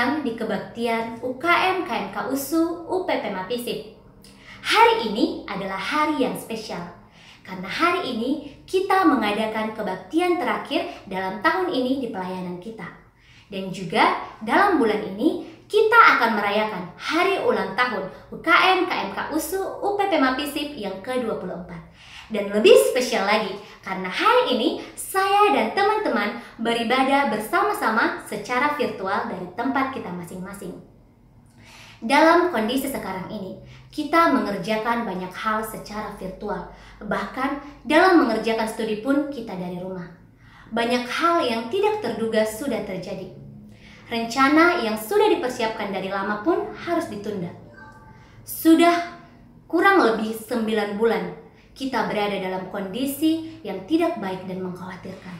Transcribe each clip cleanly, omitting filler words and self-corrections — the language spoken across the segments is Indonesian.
datang di kebaktian UKM KMK USU UPP Mapisi. Hari ini adalah hari yang spesial, karena hari ini kita mengadakan kebaktian terakhir dalam tahun ini di pelayanan kita. Dan juga dalam bulan ini kita akan merayakan hari ulang tahun UKM KMK USU UPP Mapisi yang ke-24. Dan lebih spesial lagi, karena hari ini saya dan teman-teman beribadah bersama-sama secara virtual dari tempat kita masing-masing. Dalam kondisi sekarang ini, kita mengerjakan banyak hal secara virtual. Bahkan dalam mengerjakan studi pun kita dari rumah. Banyak hal yang tidak terduga sudah terjadi. Rencana yang sudah dipersiapkan dari lama pun harus ditunda. Sudah kurang lebih 9 bulan kita berada dalam kondisi yang tidak baik dan mengkhawatirkan.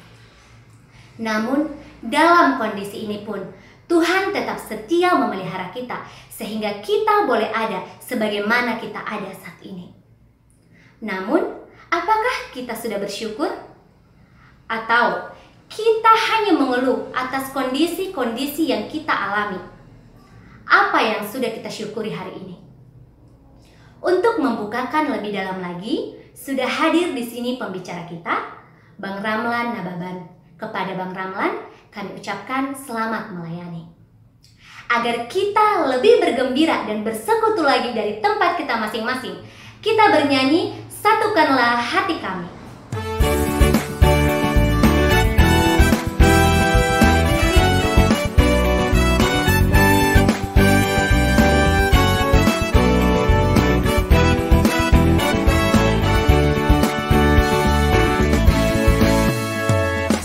Namun, dalam kondisi ini pun, Tuhan tetap setia memelihara kita, sehingga kita boleh ada sebagaimana kita ada saat ini. Namun, apakah kita sudah bersyukur? Atau kita hanya mengeluh atas kondisi-kondisi yang kita alami? Apa yang sudah kita syukuri hari ini? Untuk membukakan lebih dalam lagi, sudah hadir di sini pembicara kita, Bang Ramlan Nababan. Kepada Bang Ramlan, kami ucapkan selamat melayani. Agar kita lebih bergembira dan bersekutu lagi dari tempat kita masing-masing, kita bernyanyi, satukanlah hati kami.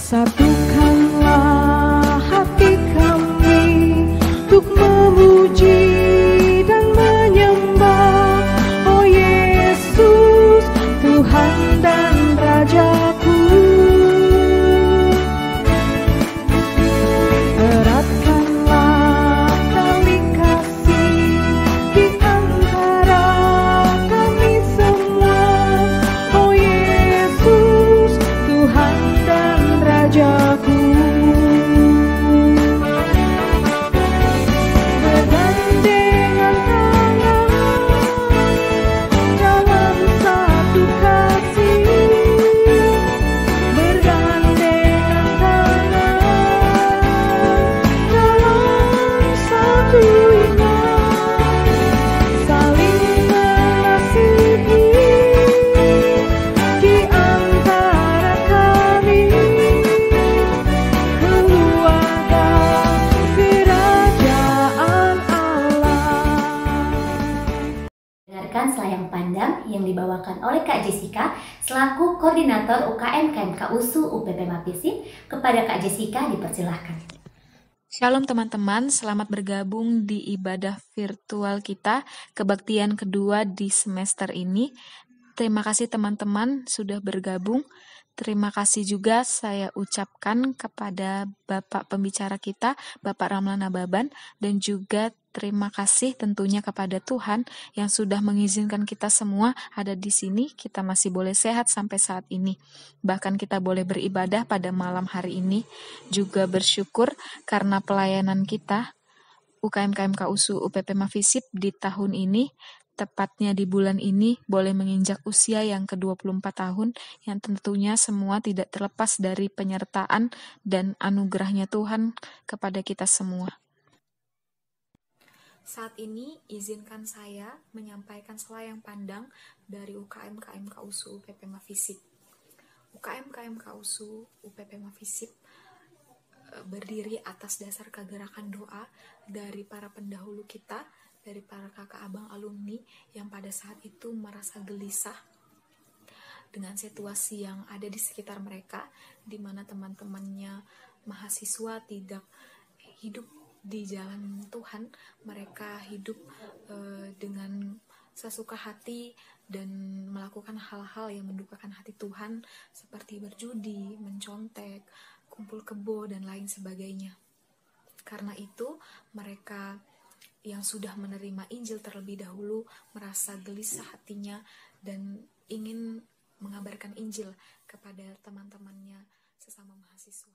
Satukanlah hati kami untuk memuji dan menyembah, oh Yesus, Tuhan dan Rajaku. Eratkanlah tali kasih di antara kami semua, oh Yesus, Tuhan dan Rajaku. Bergandengan tangan dalam satu kasih, bergandengan tangan dalam satu iman, saling mengasihi di antara kami, keluarga kerajaan Allah. Dengarkan Selayang Pandang yang dibawakan oleh Kak Jessica selaku koordinator UKM KMK USU UPP Mapisi. Kepada Kak Jessica dipersilahkan. Shalom teman-teman, selamat bergabung di ibadah virtual kita, kebaktian kedua di semester ini. Terima kasih teman-teman sudah bergabung. Terima kasih juga saya ucapkan kepada Bapak pembicara kita, Bapak Ramlan Nababan, dan juga terima kasih tentunya kepada Tuhan yang sudah mengizinkan kita semua ada di sini. Kita masih boleh sehat sampai saat ini. Bahkan kita boleh beribadah pada malam hari ini. Juga bersyukur karena pelayanan kita UKM KMK USU UPP Mafisip di tahun ini, tepatnya di bulan ini, boleh menginjak usia yang ke-24 tahun, yang tentunya semua tidak terlepas dari penyertaan dan anugerahnya Tuhan kepada kita semua. Saat ini, izinkan saya menyampaikan selayang pandang dari UKM KMK USU UPP Mafisip. UKM KMK USU UPP Mafisip berdiri atas dasar kegerakan doa dari para pendahulu kita, dari para kakak abang alumni yang pada saat itu merasa gelisah dengan situasi yang ada di sekitar mereka, di mana teman-temannya mahasiswa tidak hidup di jalan Tuhan, mereka hidup dengan sesuka hati dan melakukan hal-hal yang mendukakan hati Tuhan, seperti berjudi, mencontek, kumpul kebo, dan lain sebagainya. Karena itu, mereka yang sudah menerima Injil terlebih dahulu merasa gelisah hatinya dan ingin mengabarkan Injil kepada teman-temannya sesama mahasiswa.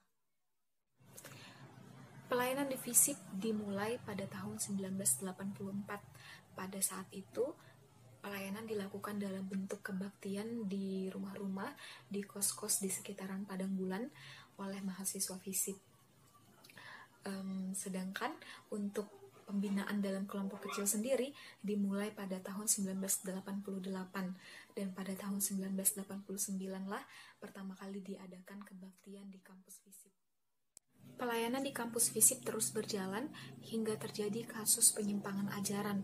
Pelayanan di FISIP dimulai pada tahun 1984. Pada saat itu, pelayanan dilakukan dalam bentuk kebaktian di rumah-rumah, di kos-kos di sekitaran Padang Bulan oleh mahasiswa FISIP. Sedangkan untuk pembinaan dalam kelompok kecil sendiri dimulai pada tahun 1988, dan pada tahun 1989 lah pertama kali diadakan kebaktian di kampus FISIP. Pelayanan di kampus FISIP terus berjalan hingga terjadi kasus penyimpangan ajaran.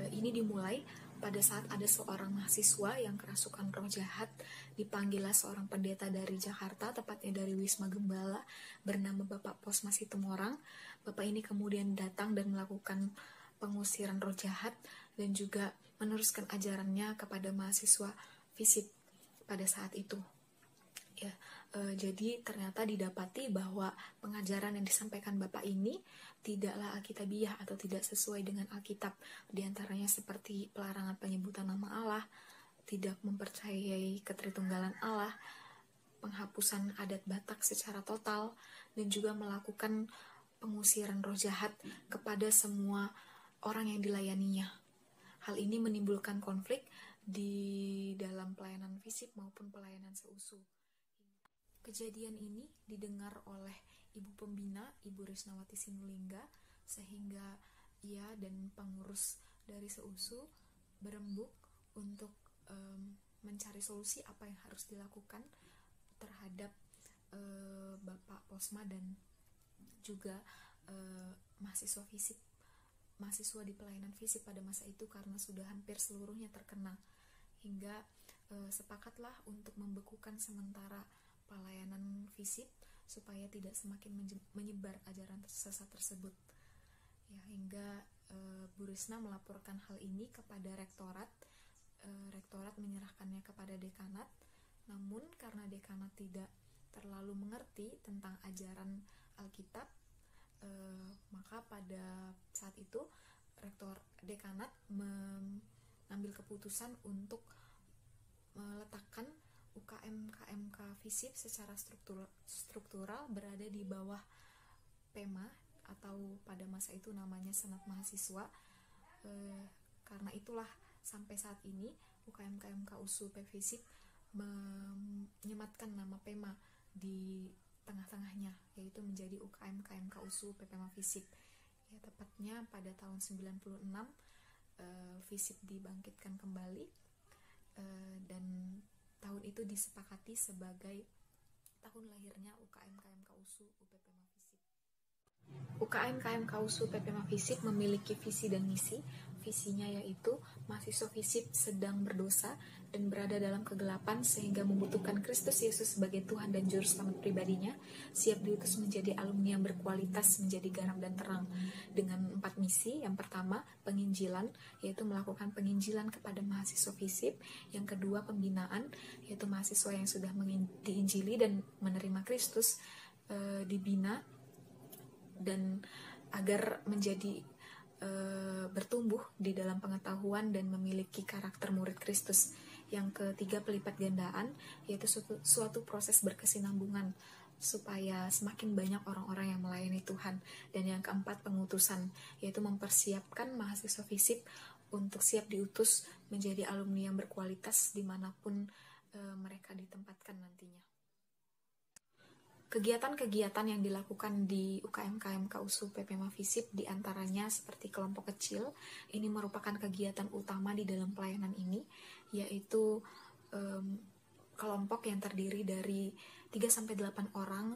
Ini dimulai pada saat ada seorang mahasiswa yang kerasukan roh jahat, dipanggillah seorang pendeta dari Jakarta, tepatnya dari Wisma Gembala, bernama Bapak Posma Situmorang. Bapak ini kemudian datang dan melakukan pengusiran roh jahat dan juga meneruskan ajarannya kepada mahasiswa FISIP pada saat itu. Ya, jadi ternyata didapati bahwa pengajaran yang disampaikan Bapak ini tidaklah alkitabiah atau tidak sesuai dengan Alkitab. Di antaranya seperti pelarangan penyebutan nama Allah, tidak mempercayai ketritunggalan Allah, penghapusan adat Batak secara total, dan juga melakukan pengusiran roh jahat kepada semua orang yang dilayaninya. Hal ini menimbulkan konflik di dalam pelayanan FISIP maupun pelayanan seusu. Kejadian ini didengar oleh Ibu Pembina, Ibu Risnawati Sinulingga, sehingga ia dan pengurus dari seusu berembuk untuk mencari solusi apa yang harus dilakukan terhadap Bapak Posma dan juga mahasiswa FISIP, mahasiswa di pelayanan FISIP pada masa itu, karena sudah hampir seluruhnya terkena, hingga sepakatlah untuk membekukan sementara pelayanan FISIP supaya tidak semakin menyebar ajaran sesat tersebut. Ya, hingga Bu Risna melaporkan hal ini kepada rektorat. Rektorat menyerahkannya kepada dekanat. Namun karena dekanat tidak terlalu mengerti tentang ajaran Alkitab, maka pada saat itu dekanat mengambil keputusan untuk meletakkan UKM KMK FISIP secara struktural berada di bawah PEMA, atau pada masa itu namanya Senat Mahasiswa. Karena itulah sampai saat ini UKM KMK USU FISIP menyematkan nama PEMA di tengah-tengahnya, yaitu menjadi UKM KMK USU PPMA FISIP. Ya, tepatnya pada tahun 96 FISIP dibangkitkan kembali, dan tahun itu disepakati sebagai tahun lahirnya UKM KMK USU UPPMA FISIP. UKM KMK USU PPMA FISIP memiliki visi dan misi. Visinya yaitu mahasiswa FISIP sedang berdosa dan berada dalam kegelapan sehingga membutuhkan Kristus Yesus sebagai Tuhan dan Juru Selamat pribadinya, siap diutus menjadi alumni yang berkualitas, menjadi garam dan terang, dengan 4 misi. Yang pertama, penginjilan, yaitu melakukan penginjilan kepada mahasiswa FISIP. Yang kedua, pembinaan, yaitu mahasiswa yang sudah diinjili dan menerima Kristus dibina dan agar menjadi bertumbuh di dalam pengetahuan dan memiliki karakter murid Kristus. Yang ketiga, pelipat gandaan, yaitu suatu proses berkesinambungan supaya semakin banyak orang-orang yang melayani Tuhan. Dan yang keempat, pengutusan, yaitu mempersiapkan mahasiswa FISIP untuk siap diutus menjadi alumni yang berkualitas dimanapun mereka ditempatkan nantinya. Kegiatan-kegiatan yang dilakukan di UKM KMK USU PPMA FISIP diantaranya seperti kelompok kecil. Ini merupakan kegiatan utama di dalam pelayanan ini, yaitu kelompok yang terdiri dari 3-8 orang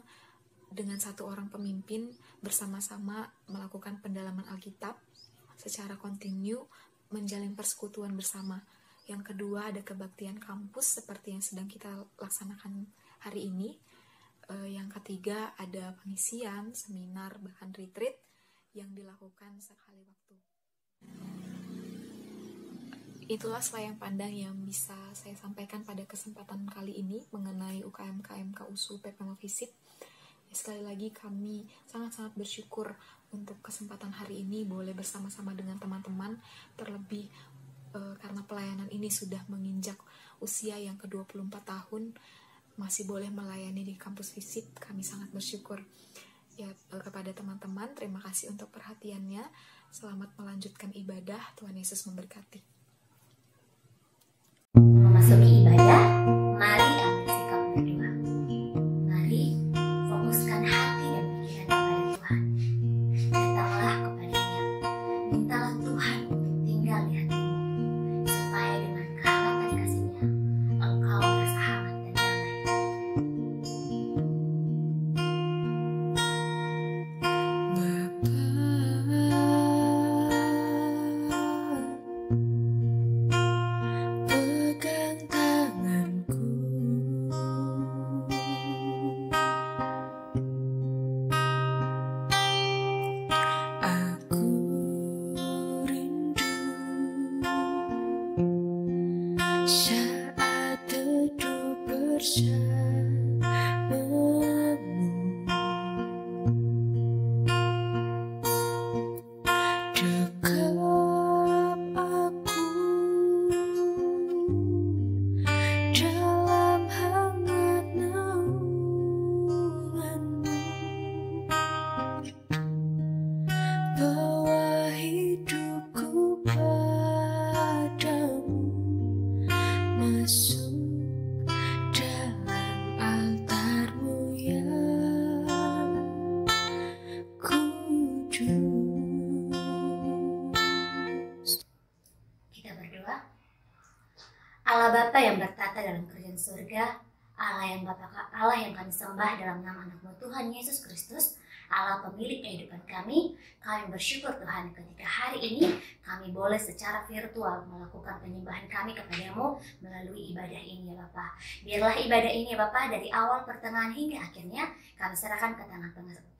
dengan 1 orang pemimpin bersama-sama melakukan pendalaman Alkitab secara kontinu, menjalin persekutuan bersama. Yang kedua, ada kebaktian kampus seperti yang sedang kita laksanakan hari ini. Yang ketiga, ada pengisian, seminar, bahkan retreat yang dilakukan sekali waktu. Itulah selayang pandang yang bisa saya sampaikan pada kesempatan kali ini mengenai UKM KMK USU PPMA FISIP. Sekali lagi kami sangat-sangat bersyukur untuk kesempatan hari ini boleh bersama-sama dengan teman-teman, terlebih karena pelayanan ini sudah menginjak usia yang ke-24 tahun, masih boleh melayani di kampus FISIP. Kami sangat bersyukur. Ya, kepada teman-teman, terima kasih untuk perhatiannya. Selamat melanjutkan ibadah. Tuhan Yesus memberkati. Memasuki ibadah, mari ambil sikap berdoa. Mari fokuskan hati dan pikiran kepada Tuhan. Datanglah kepadanya, mintalah Tuhan untuk tinggal di hatimu, supaya dengan kehangatan kasih-Nya, engkau merasa hangat dan damai. Pegang tanganku, aku rindu saat duduk bersamamu. Dekap aku dalam hangat naunganmu, bawa hidupku padamu, masuk dalam altarmu yang kudus. Kita berdoa. Allah Bapa yang bertata dalam kerajaan surga, Allah yang kami sembah dalam nama anak-Mu Tuhan Yesus Kristus, Allah pemilik kehidupan kami bersyukur Tuhan ketika hari ini kami boleh secara virtual melakukan penyembahan kami kepadamu melalui ibadah ini ya Bapa. Biarlah ibadah ini ya Bapa dari awal, pertengahan hingga akhirnya kami serahkan ke tangan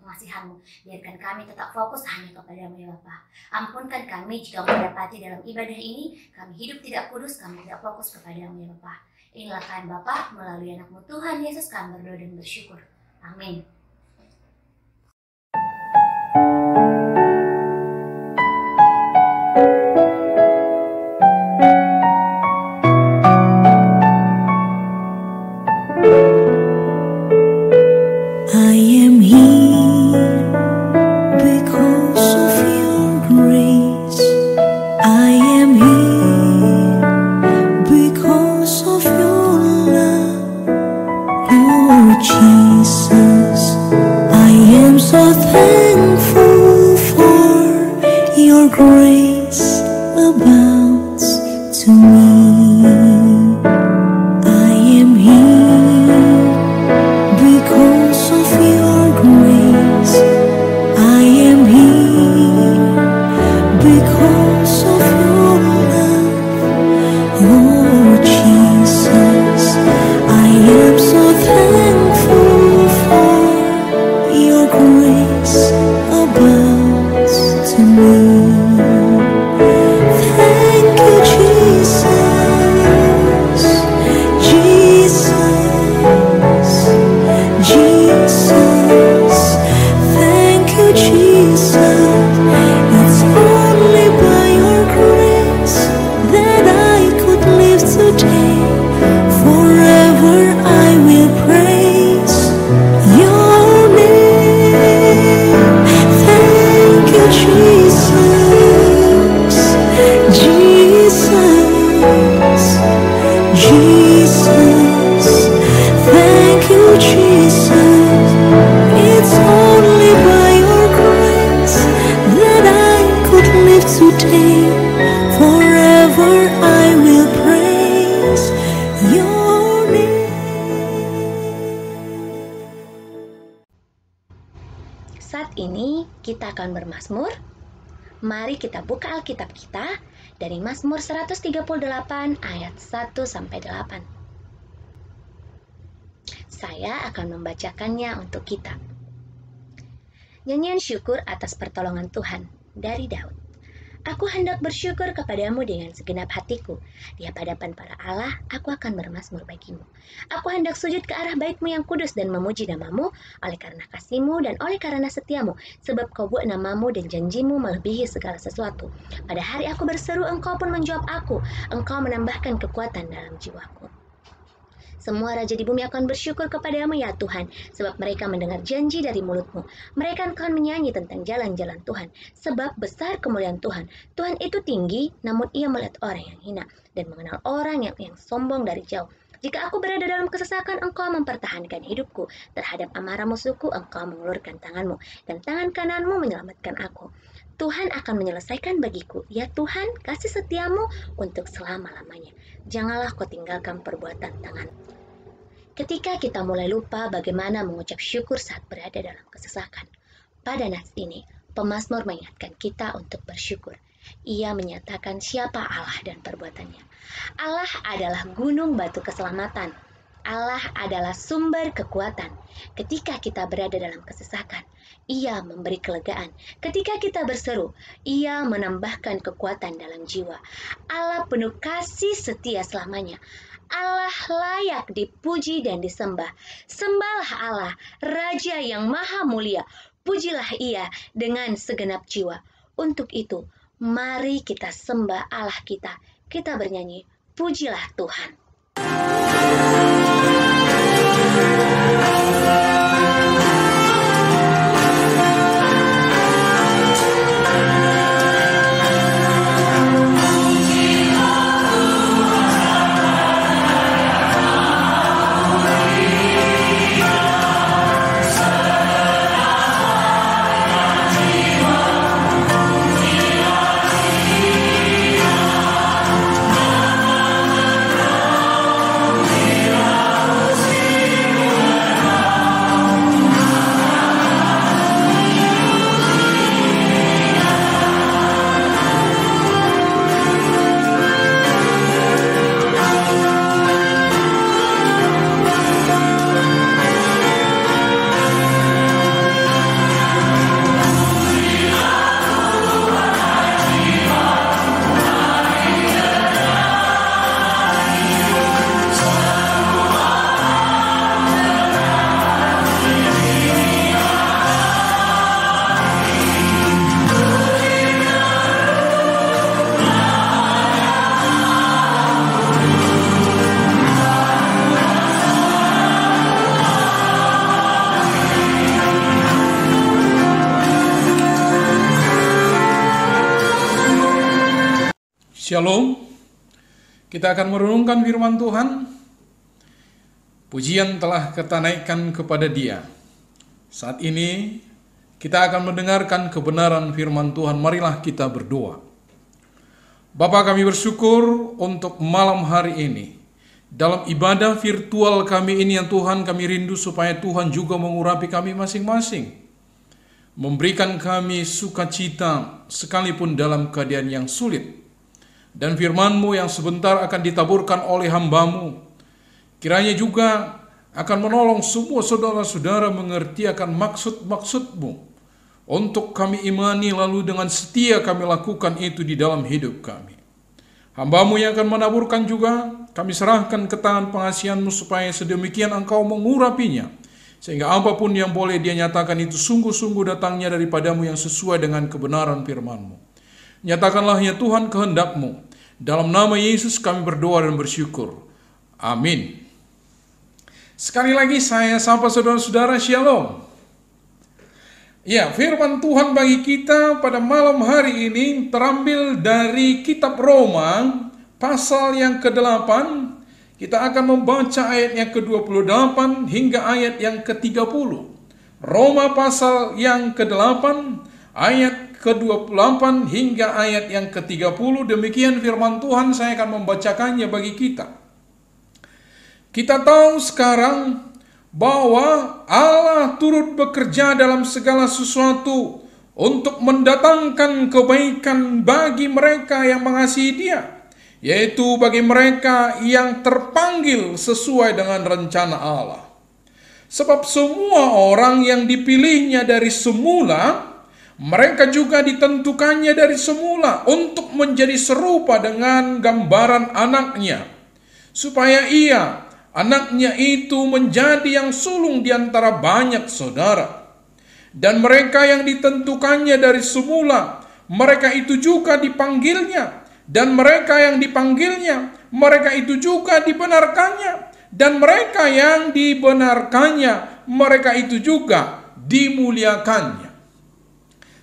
pengasihan-Mu. Biarkan kami tetap fokus hanya kepadamu ya Bapa. Ampunkan kami jika mendapati dalam ibadah ini kami hidup tidak kudus, kami tidak fokus kepadamu ya Bapa. Inilah kami Bapa, melalui anak-Mu Tuhan Yesus kami berdoa dan bersyukur. Amin. I am here because of your grace. I am here because of your love, Lord Jesus. I am so thankful for your grace abounds to me. I am here because of your grace. I am here because of your love, Lord Jesus. I am so thankful for your grace abounds to me. Thank you, Jesus, Jesus, Jesus. Thank you, Jesus. It's only by your grace that I could live today. Forever I will praise your name. Thank you, Jesus, Jesus, Jesus. Thank you, Jesus. It's only by your grace that I could live today. Forever I will praise your name. Saat ini kita akan bermazmur. Mari kita buka Alkitab kita dari Mazmur 138 ayat 1 sampai 8. Saya akan membacakannya untuk kita. Nyanyian syukur atas pertolongan Tuhan dari Daud. Aku hendak bersyukur kepadamu dengan segenap hatiku. Di hadapan para Allah, aku akan bermazmur bagimu. Aku hendak sujud ke arah bait-Mu yang kudus dan memuji nama-Mu, oleh karena kasih-Mu dan oleh karena setia-Mu, sebab Kau buat nama-Mu dan janji-Mu melebihi segala sesuatu. Pada hari aku berseru, Engkau pun menjawab aku. Engkau menambahkan kekuatan dalam jiwaku. Semua raja di bumi akan bersyukur kepadamu ya Tuhan, sebab mereka mendengar janji dari mulutmu. Mereka akan menyanyi tentang jalan-jalan Tuhan, sebab besar kemuliaan Tuhan. Tuhan itu tinggi, namun ia melihat orang yang hina, dan mengenal orang yang sombong dari jauh. Jika aku berada dalam kesesakan, engkau mempertahankan hidupku. Terhadap amarah musuhku, engkau mengulurkan tanganmu, dan tangan kananmu menyelamatkan aku. Tuhan akan menyelesaikan bagiku. Ya Tuhan, kasih setiamu untuk selama-lamanya. Janganlah kau tinggalkan perbuatan tanganmu. Ketika kita mulai lupa bagaimana mengucap syukur saat berada dalam kesesakan, pada nas ini, pemazmur mengingatkan kita untuk bersyukur. Ia menyatakan siapa Allah dan perbuatannya. Allah adalah gunung batu keselamatan. Allah adalah sumber kekuatan. Ketika kita berada dalam kesesakan, Ia memberi kelegaan. Ketika kita berseru, Ia menambahkan kekuatan dalam jiwa. Allah penuh kasih setia selamanya. Allah layak dipuji dan disembah. Sembahlah Allah, Raja yang maha mulia. Pujilah Ia dengan segenap jiwa. Untuk itu, mari kita sembah Allah kita. Kita bernyanyi, pujilah Tuhan. Shalom, kita akan merenungkan firman Tuhan. Pujian telah kita naikkan kepada Dia. Saat ini kita akan mendengarkan kebenaran firman Tuhan. Marilah kita berdoa. Bapa, kami bersyukur untuk malam hari ini. Dalam ibadah virtual kami ini yang Tuhan, kami rindu supaya Tuhan juga mengurapi kami masing-masing. Memberikan kami sukacita sekalipun dalam keadaan yang sulit. Dan firman-Mu yang sebentar akan ditaburkan oleh hamba-Mu, kiranya juga akan menolong semua saudara-saudara mengerti akan maksud-maksud-Mu untuk kami imani, lalu dengan setia kami lakukan itu di dalam hidup kami. Hamba-Mu yang akan menaburkan juga, kami serahkan ke tangan pengasihan-Mu supaya sedemikian Engkau mengurapinya, sehingga apapun yang boleh Dia nyatakan itu sungguh-sungguh datangnya daripada-Mu yang sesuai dengan kebenaran firman-Mu. Nyatakanlah ya Tuhan kehendak-Mu. Dalam nama Yesus kami berdoa dan bersyukur. Amin. Sekali lagi saya sapa saudara-saudara, Shalom. Ya, firman Tuhan bagi kita pada malam hari ini terambil dari kitab Roma pasal yang ke-8. Kita akan membaca ayat yang ke-28 hingga ayat yang ke-30. Roma pasal yang ke-8 ayat ke-28 hingga ayat yang ke-30. Demikian firman Tuhan, saya akan membacakannya bagi kita. Kita tahu sekarang bahwa Allah turut bekerja dalam segala sesuatu untuk mendatangkan kebaikan bagi mereka yang mengasihi Dia, yaitu bagi mereka yang terpanggil sesuai dengan rencana Allah. Sebab semua orang yang dipilihnya dari semula, mereka juga ditentukannya dari semula untuk menjadi serupa dengan gambaran anaknya, supaya ia, anaknya itu, menjadi yang sulung di antara banyak saudara. Dan mereka yang ditentukannya dari semula, mereka itu juga dipanggilnya. Dan mereka yang dipanggilnya, mereka itu juga dibenarkannya. dan mereka yang dibenarkannya, mereka itu juga dimuliakannya.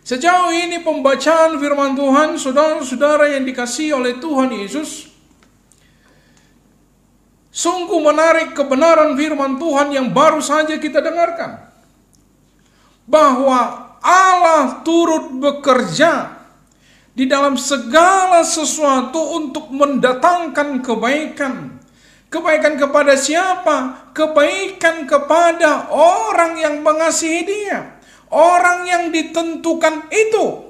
Sejauh ini pembacaan firman Tuhan, saudara-saudara yang dikasihi oleh Tuhan Yesus, sungguh menarik kebenaran firman Tuhan yang baru saja kita dengarkan. Bahwa Allah turut bekerja di dalam segala sesuatu untuk mendatangkan kebaikan. Kebaikan kepada siapa? Kebaikan kepada orang yang mengasihi Dia. Orang yang ditentukan itu,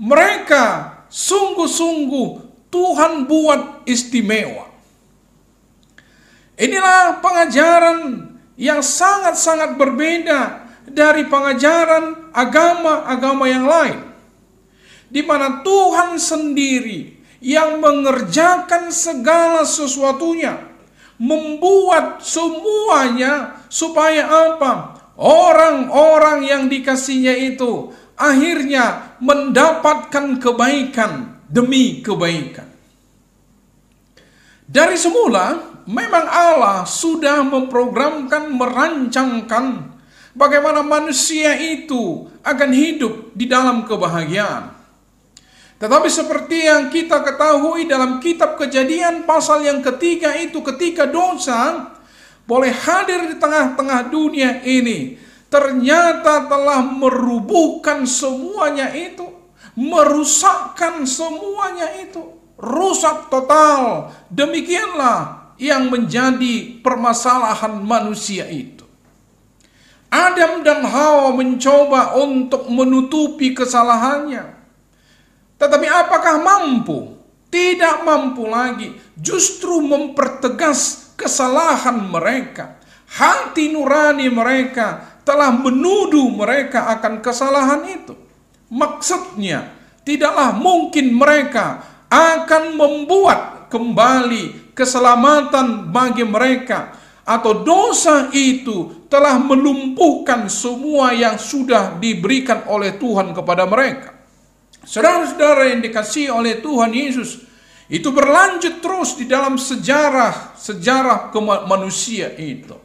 mereka sungguh-sungguh Tuhan buat istimewa. Inilah pengajaran yang sangat-sangat berbeda dari pengajaran agama-agama yang lain, di mana Tuhan sendiri yang mengerjakan segala sesuatunya, membuat semuanya supaya apa? Orang-orang yang dikasihnya itu akhirnya mendapatkan kebaikan demi kebaikan. Dari semula, memang Allah sudah memprogramkan, merancangkan bagaimana manusia itu akan hidup di dalam kebahagiaan. Tetapi seperti yang kita ketahui dalam kitab Kejadian pasal yang ketiga itu, ketika dosa boleh hadir di tengah-tengah dunia ini, ternyata telah merubuhkan semuanya itu, merusakkan semuanya itu, rusak total. Demikianlah yang menjadi permasalahan manusia itu. Adam dan Hawa mencoba untuk menutupi kesalahannya, tetapi apakah mampu? Tidak mampu lagi, justru mempertegas kesalahan mereka. Hati nurani mereka telah menuduh mereka akan kesalahan itu. Maksudnya, tidaklah mungkin mereka akan membuat kembali keselamatan bagi mereka, atau dosa itu telah melumpuhkan semua yang sudah diberikan oleh Tuhan kepada mereka. Saudara-saudara yang dikasihi oleh Tuhan Yesus, itu berlanjut terus di dalam sejarah manusia itu.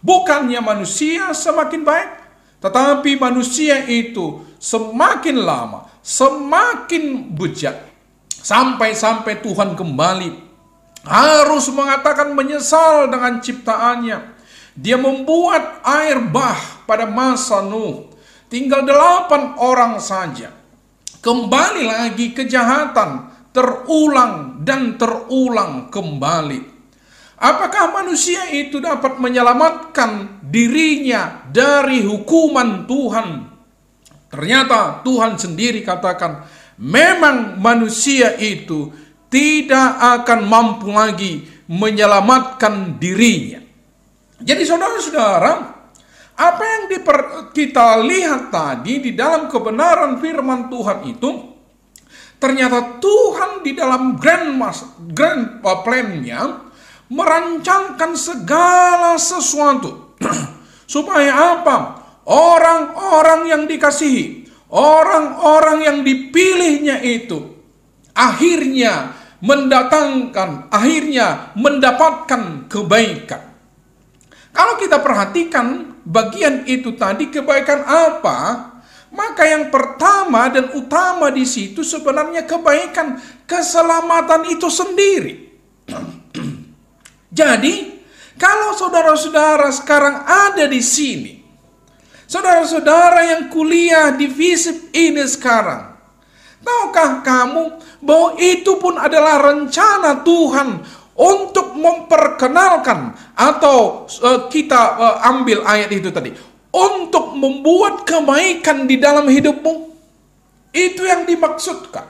Bukannya manusia semakin baik, tetapi manusia itu semakin lama, semakin bejat. Sampai-sampai Tuhan kembali harus mengatakan menyesal dengan ciptaannya. Dia membuat air bah pada masa Nuh. Tinggal 8 orang saja. Kembali lagi kejahatan, terulang dan terulang kembali. Apakah manusia itu dapat menyelamatkan dirinya dari hukuman Tuhan? Ternyata Tuhan sendiri katakan, memang manusia itu tidak akan mampu lagi menyelamatkan dirinya. Jadi saudara-saudara, apa yang kita lihat tadi di dalam kebenaran firman Tuhan itu, ternyata Tuhan di dalam grand plan-nya merancangkan segala sesuatu supaya apa? Orang-orang yang dikasihi, orang-orang yang dipilihnya itu akhirnya mendapatkan kebaikan. Kalau kita perhatikan bagian itu tadi, kebaikan apa? Maka yang pertama dan utama di situ sebenarnya kebaikan keselamatan itu sendiri. Jadi, kalau saudara-saudara sekarang ada di sini, saudara-saudara yang kuliah di FISIP ini sekarang, tahukah kamu bahwa itu pun adalah rencana Tuhan untuk memperkenalkan, atau kita ambil ayat itu tadi, untuk membuat kebaikan di dalam hidupmu. Itu yang dimaksudkan.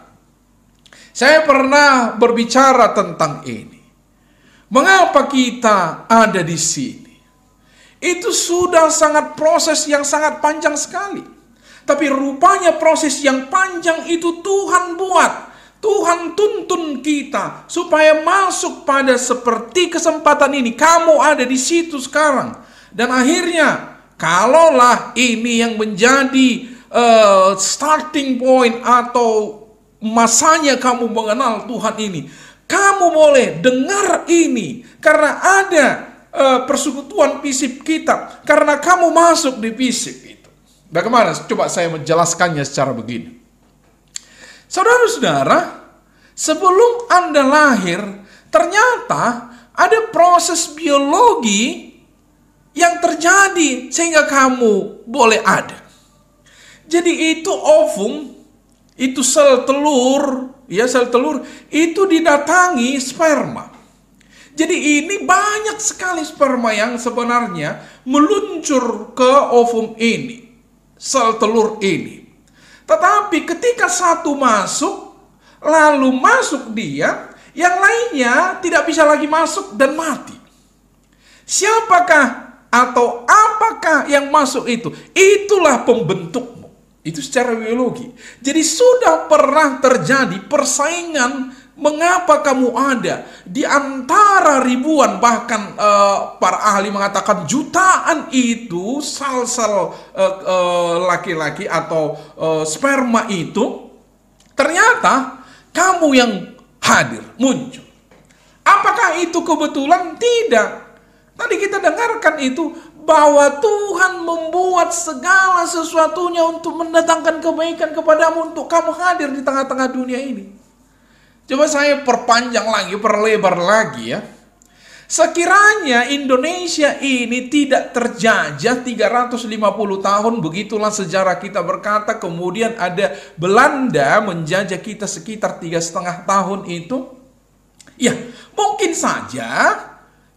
Saya pernah berbicara tentang ini. Mengapa kita ada di sini? Itu sudah proses yang sangat panjang sekali. Tapi rupanya proses yang panjang itu Tuhan buat. Tuhan tuntun kita supaya masuk pada seperti kesempatan ini. Kamu ada di situ sekarang. Dan akhirnya, kalaulah ini yang menjadi starting point atau masanya kamu mengenal Tuhan ini, kamu boleh dengar ini. Karena ada persekutuan fisik kita karena kamu masuk di fisik itu. Bagaimana? Coba saya menjelaskannya secara begini. Saudara-saudara, sebelum Anda lahir, ternyata ada proses biologi yang terjadi sehingga kamu boleh ada. Jadi itu ovum, itu sel telur, ya sel telur itu didatangi sperma. Jadi ini banyak sekali sperma yang sebenarnya meluncur ke ovum ini, sel telur ini. Tetapi ketika satu masuk, lalu masuk dia, yang lainnya tidak bisa lagi masuk dan mati. Siapakah atau apakah yang masuk itu? Itulah pembentukmu. Itu secara biologi. Jadi sudah pernah terjadi persaingan mengapa kamu ada di antara ribuan, bahkan para ahli mengatakan jutaan itu sel-sel laki-laki atau sperma itu, ternyata kamu yang hadir, muncul. Apakah itu kebetulan? Tidak. Tadi kita dengarkan itu bahwa Tuhan membuat segala sesuatunya untuk mendatangkan kebaikan kepadamu, untuk kamu hadir di tengah-tengah dunia ini. Coba saya perpanjang lagi, perlebar lagi ya. Sekiranya Indonesia ini tidak terjajah 350 tahun, begitulah sejarah kita berkata, kemudian ada Belanda menjajah kita sekitar 3,5 tahun itu. Ya, mungkin saja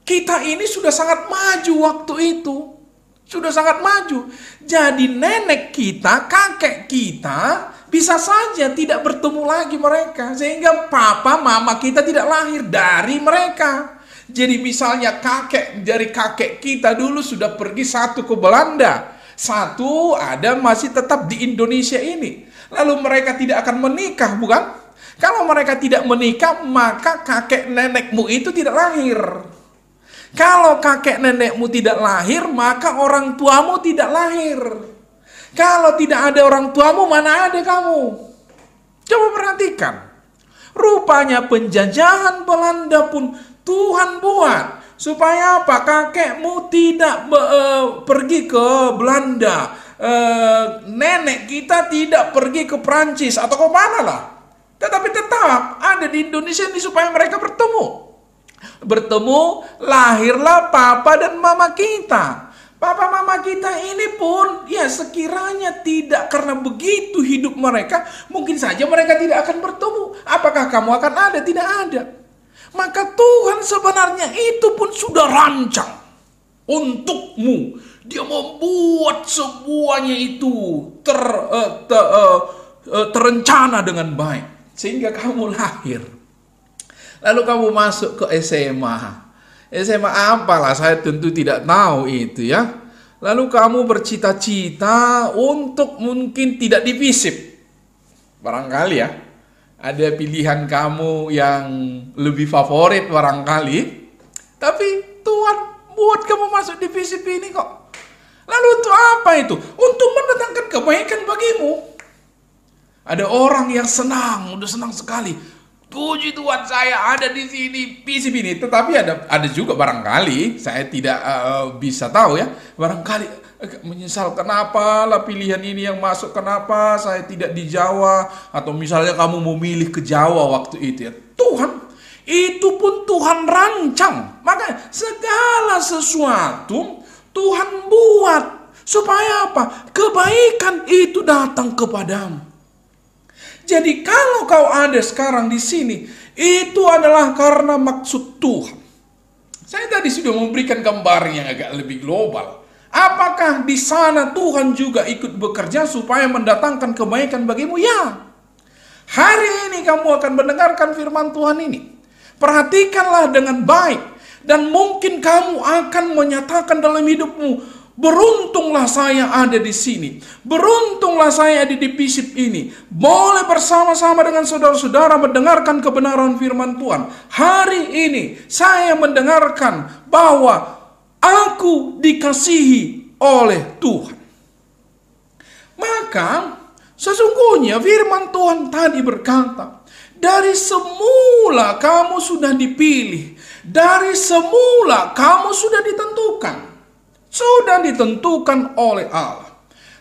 kita ini sudah sangat maju waktu itu. Sudah sangat maju. Jadi nenek kita, kakek kita bisa saja tidak bertemu lagi mereka. Sehingga papa, mama kita tidak lahir dari mereka. Jadi misalnya dari kakek kita dulu sudah pergi, satu ke Belanda, satu ada masih tetap di Indonesia ini. Lalu mereka tidak akan menikah, bukan? Kalau mereka tidak menikah, maka kakek nenekmu itu tidak lahir. Kalau kakek nenekmu tidak lahir, maka orang tuamu tidak lahir. Kalau tidak ada orang tuamu, mana ada kamu? Coba perhatikan. Rupanya penjajahan Belanda pun Tuhan buat supaya apa? Kakekmu tidak pergi ke Belanda. Nenek kita tidak pergi ke Prancis atau ke mana lah. Tetapi tetap ada di Indonesia ini supaya mereka bertemu. Lahirlah papa dan mama kita. Papa mama kita ini pun ya sekiranya tidak karena begitu hidup mereka, mungkin saja mereka tidak akan bertemu. Apakah kamu akan ada? Tidak ada. Maka Tuhan sebenarnya itu pun sudah rancang untukmu. Dia membuat semuanya itu terencana dengan baik sehingga kamu lahir. Lalu kamu masuk ke SMA. SMA apalah, saya tentu tidak tahu itu ya. Lalu kamu bercita-cita untuk mungkin tidak di FISIP. Barangkali ya. Ada pilihan kamu yang lebih favorit barangkali. Tapi Tuhan buat kamu masuk di FISIP ini kok. Lalu untuk apa itu? Untuk mendatangkan kebaikan bagimu. Ada orang yang senang, udah senang sekali. Puji Tuhan saya ada di sini, FISIP ini. Tetapi ada juga barangkali, saya tidak bisa tahu ya. Barangkali menyesal, kenapa lah pilihan ini yang masuk, kenapa saya tidak di Jawa. Atau misalnya kamu memilih ke Jawa waktu itu ya. Tuhan, itu pun Tuhan rancang. Maka segala sesuatu Tuhan buat. Supaya apa? Kebaikan itu datang kepadamu. Jadi kalau kau ada sekarang di sini, itu adalah karena maksud Tuhan. Saya tadi sudah memberikan gambar yang agak lebih global. Apakah di sana Tuhan juga ikut bekerja supaya mendatangkan kebaikan bagimu? Ya. Hari ini kamu akan mendengarkan firman Tuhan ini. Perhatikanlah dengan baik. Dan mungkin kamu akan menyatakan dalam hidupmu, beruntunglah saya ada di sini. Beruntunglah saya ada di FISIP ini. Boleh bersama-sama dengan saudara-saudara mendengarkan kebenaran firman Tuhan. Hari ini saya mendengarkan bahwa aku dikasihi oleh Tuhan. Maka sesungguhnya firman Tuhan tadi berkata, Dari semula kamu sudah dipilih. Dari semula kamu sudah ditentukan. Sudah ditentukan oleh Allah.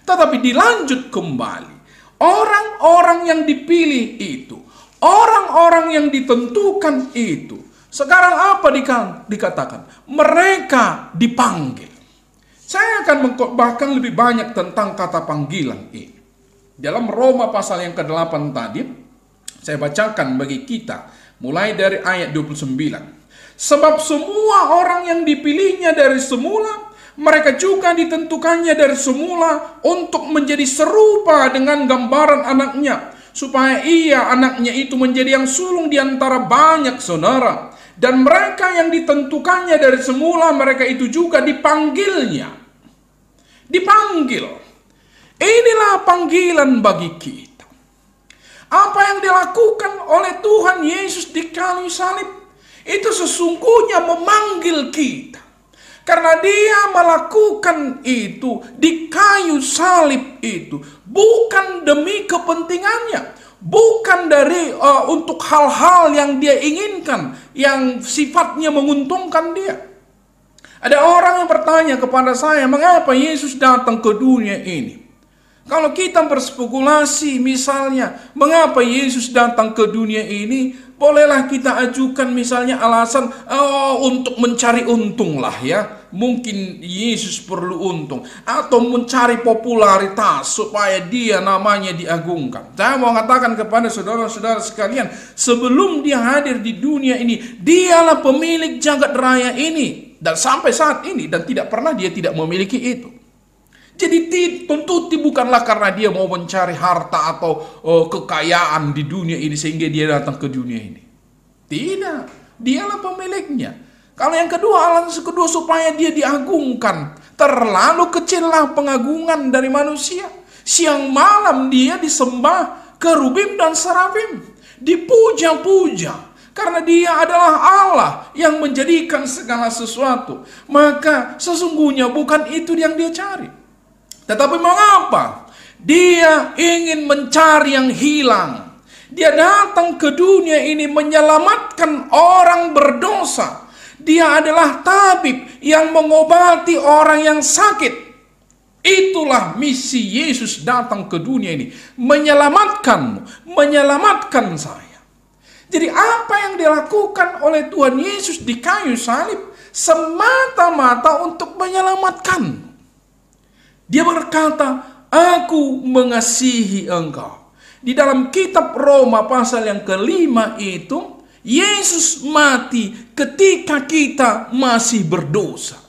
Tetapi dilanjut kembali. Orang-orang yang dipilih itu, orang-orang yang ditentukan itu, sekarang apa dikatakan? Mereka dipanggil. Saya akan mengkhotbahkan lebih banyak tentang kata panggilan ini. Dalam Roma pasal yang ke-8 tadi, saya bacakan bagi kita mulai dari ayat 29. Sebab semua orang yang dipilihnya dari semula, mereka juga ditentukannya dari semula untuk menjadi serupa dengan gambaran anaknya, supaya ia, anaknya itu, menjadi yang sulung di antara banyak saudara. Dan mereka yang ditentukannya dari semula, mereka itu juga dipanggilnya. Dipanggil. Inilah panggilan bagi kita. Apa yang dilakukan oleh Tuhan Yesus di kayu salib, itu sesungguhnya memanggil kita. Karena dia melakukan itu di kayu salib itu bukan demi kepentingannya, bukan dari untuk hal-hal yang dia inginkan, yang sifatnya menguntungkan dia. Ada orang yang bertanya kepada saya, mengapa Yesus datang ke dunia ini? Kalau kita berspekulasi misalnya, mengapa Yesus datang ke dunia ini, bolehlah kita ajukan misalnya alasan untuk mencari untung lah ya. Mungkin Yesus perlu untung, atau mencari popularitas supaya dia namanya diagungkan. Saya mau katakan kepada saudara-saudara sekalian, sebelum dia hadir di dunia ini, dialah pemilik jagat raya ini. Dan sampai saat ini, dan tidak pernah dia tidak memiliki itu. Jadi tentu bukanlah karena dia mau mencari harta atau kekayaan di dunia ini sehingga dia datang ke dunia ini. Tidak, dialah pemiliknya. Kalau yang kedua, alasan kedua supaya dia diagungkan. Terlalu kecillah pengagungan dari manusia. Siang malam dia disembah kerubim dan serafim, dipuja-puja. Karena dia adalah Allah yang menjadikan segala sesuatu. Maka sesungguhnya bukan itu yang dia cari. Tetapi mengapa? Dia ingin mencari yang hilang. Dia datang ke dunia ini menyelamatkan orang berdosa. Dia adalah tabib yang mengobati orang yang sakit. Itulah misi Yesus datang ke dunia ini. Menyelamatkanmu, menyelamatkan saya. Jadi apa yang dilakukan oleh Tuhan Yesus di kayu salib semata-mata untuk menyelamatkanmu. Dia berkata, aku mengasihi engkau. Di dalam kitab Roma pasal yang ke-5 itu, Yesus mati ketika kita masih berdosa.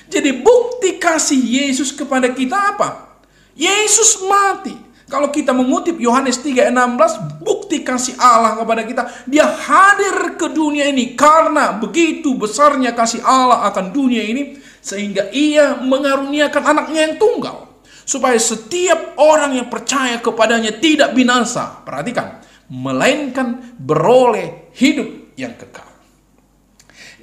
Jadi bukti kasih Yesus kepada kita apa? Yesus mati. Kalau kita mengutip Yohanes 3:16, bukti kasih Allah kepada kita, dia hadir ke dunia ini karena begitu besarnya kasih Allah akan dunia ini, sehingga ia mengaruniakan anaknya yang tunggal, supaya setiap orang yang percaya kepadanya tidak binasa, perhatikan, melainkan beroleh hidup yang kekal.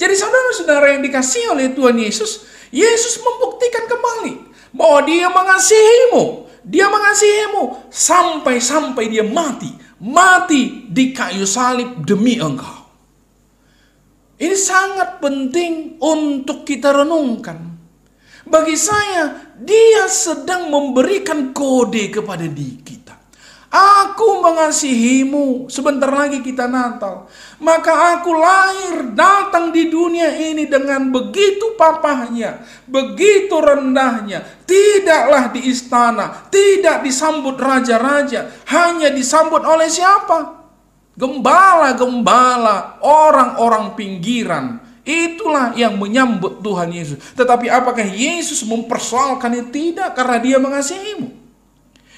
Jadi saudara-saudara yang dikasihi oleh Tuhan Yesus, Yesus membuktikan kembali bahwa dia mengasihimu. Dia mengasihimu sampai dia mati di kayu salib demi engkau. Ini sangat penting untuk kita renungkan. Bagi saya, dia sedang memberikan kode kepada diri kita. Aku mengasihimu. Sebentar lagi kita Natal. Maka aku lahir datang di dunia ini dengan begitu papahnya, begitu rendahnya. Tidaklah di istana, tidak disambut raja-raja, hanya disambut oleh siapa? Gembala-gembala, orang-orang pinggiran. Itulah yang menyambut Tuhan Yesus. Tetapi apakah Yesus mempersoalkannya? Tidak, karena dia mengasihimu.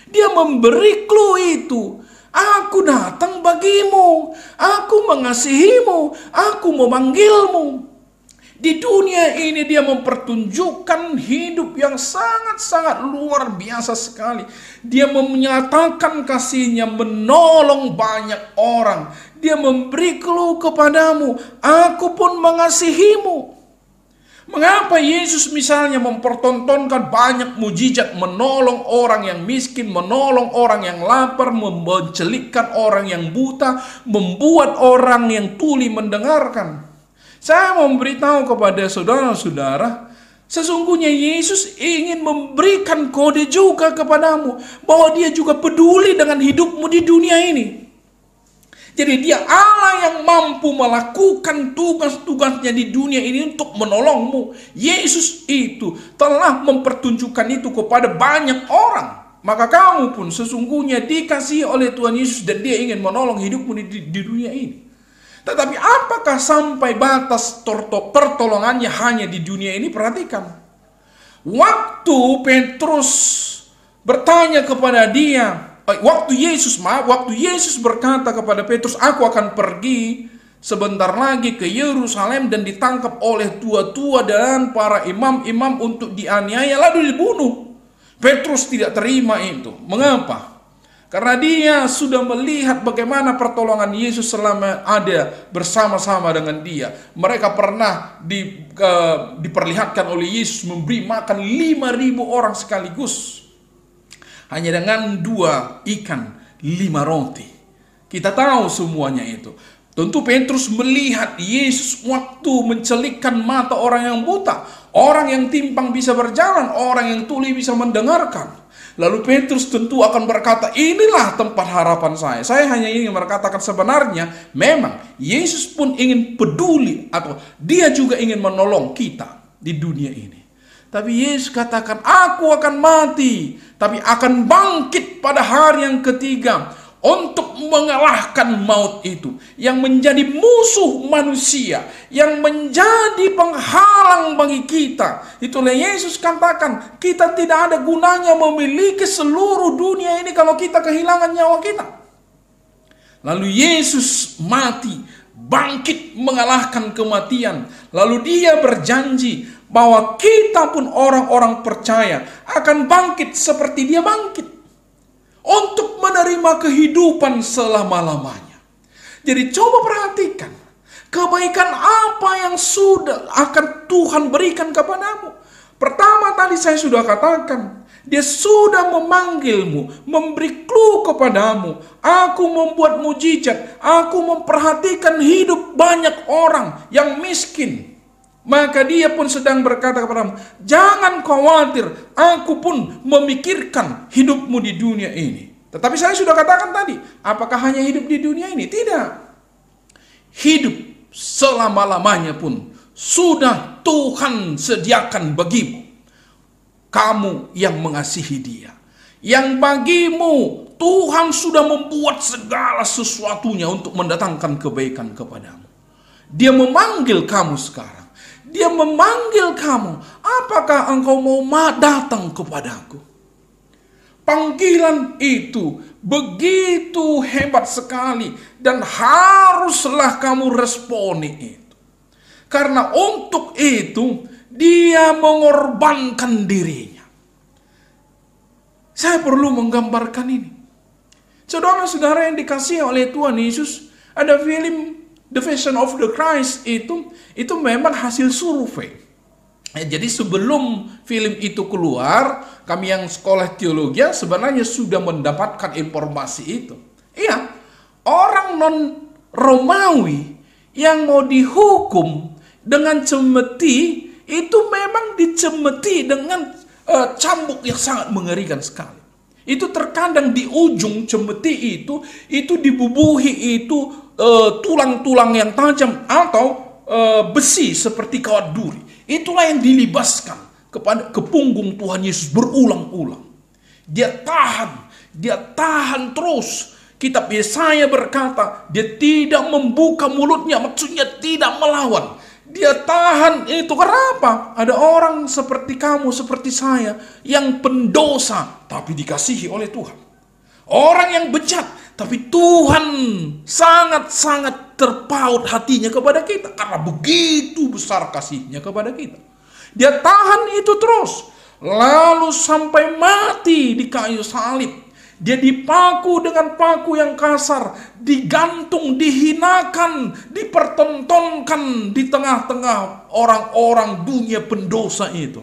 Dia memberi clue itu. Aku datang bagimu. Aku mengasihimu. Aku memanggilmu. Di dunia ini dia mempertunjukkan hidup yang sangat-sangat luar biasa sekali. Dia menyatakan kasihnya, menolong banyak orang. Dia memberi clue kepadamu. Aku pun mengasihimu. Mengapa Yesus misalnya mempertontonkan banyak mujizat, menolong orang yang miskin, menolong orang yang lapar, mencelikkan orang yang buta, membuat orang yang tuli mendengarkan? Saya mau memberitahu kepada saudara-saudara, sesungguhnya Yesus ingin memberikan kode juga kepadamu, bahwa dia juga peduli dengan hidupmu di dunia ini. Jadi dia Allah yang mampu melakukan tugas-tugasnya di dunia ini untuk menolongmu. Yesus itu telah mempertunjukkan itu kepada banyak orang. Maka kamu pun sesungguhnya dikasihi oleh Tuhan Yesus dan dia ingin menolong hidupmu di dunia ini. Tetapi apakah sampai batas pertolongannya hanya di dunia ini? Perhatikan. Waktu Petrus bertanya kepada dia, waktu Yesus berkata kepada Petrus, aku akan pergi sebentar lagi ke Yerusalem dan ditangkap oleh tua-tua dan para imam-imam untuk dianiaya lalu dibunuh. Petrus tidak terima itu. Mengapa? Karena dia sudah melihat bagaimana pertolongan Yesus selama ada bersama-sama dengan dia. Mereka pernah diperlihatkan oleh Yesus memberi makan 5.000 orang sekaligus. Hanya dengan 2 ikan 5 roti. Kita tahu semuanya itu. Tentu Petrus melihat Yesus waktu mencelikkan mata orang yang buta. Orang yang timpang bisa berjalan. Orang yang tuli bisa mendengarkan. Lalu Petrus tentu akan berkata, inilah tempat harapan saya. Saya hanya ingin berkatakan sebenarnya memang Yesus pun ingin peduli. Atau dia juga ingin menolong kita di dunia ini. Tapi Yesus katakan, aku akan mati, tapi akan bangkit pada hari yang ketiga untuk mengalahkan maut itu. Yang menjadi musuh manusia, yang menjadi penghalang bagi kita. Itulah Yesus katakan, kita tidak ada gunanya memiliki seluruh dunia ini kalau kita kehilangan nyawa kita. Lalu Yesus mati, bangkit mengalahkan kematian. Lalu dia berjanji bahwa kita pun orang-orang percaya akan bangkit seperti dia bangkit. Untuk menerima kehidupan selama-lamanya. Jadi coba perhatikan. Kebaikan apa yang sudah akan Tuhan berikan kepadamu. Pertama tadi saya sudah katakan. Dia sudah memanggilmu, memberi clue kepadamu. Aku membuat mujizat. Aku memperhatikan hidup banyak orang yang miskin. Maka dia pun sedang berkata kepadamu, jangan khawatir, aku pun memikirkan hidupmu di dunia ini. Tetapi saya sudah katakan tadi, apakah hanya hidup di dunia ini? Tidak. Hidup selama-lamanya pun sudah Tuhan sediakan bagimu. Kamu yang mengasihi dia. Yang bagimu Tuhan sudah membuat segala sesuatunya untuk mendatangkan kebaikan kepadamu. Dia memanggil kamu sekarang. Dia memanggil kamu, apakah engkau mau datang kepadaku? Panggilan itu begitu hebat sekali dan haruslah kamu responi itu. Karena untuk itu dia mengorbankan dirinya. Saya perlu menggambarkan ini. Saudara-saudara yang dikasihi oleh Tuhan Yesus, ada film The Passion of the Christ itu memang hasil survei. Jadi sebelum film itu keluar, kami yang sekolah teologi sebenarnya sudah mendapatkan informasi itu. Iya, orang non-Romawi yang mau dihukum dengan cemeti, itu memang dicemeti dengan cambuk yang sangat mengerikan sekali. Itu terkadang di ujung cemeti itu dibubuhi itu tulang-tulang yang tajam atau besi seperti kawat duri. Itulah yang dilibaskan ke punggung Tuhan Yesus berulang-ulang. Dia tahan terus. Kitab Yesaya berkata, dia tidak membuka mulutnya, maksudnya tidak melawan. Dia tahan itu. Kenapa? Ada orang seperti kamu, seperti saya, yang pendosa tapi dikasihi oleh Tuhan. Orang yang bejat, tapi Tuhan sangat-sangat terpaut hatinya kepada kita. Karena begitu besar kasihnya kepada kita. Dia tahan itu terus. Lalu sampai mati di kayu salib. Dia dipaku dengan paku yang kasar, digantung, dihinakan, dipertontonkan di tengah-tengah orang-orang dunia pendosa itu.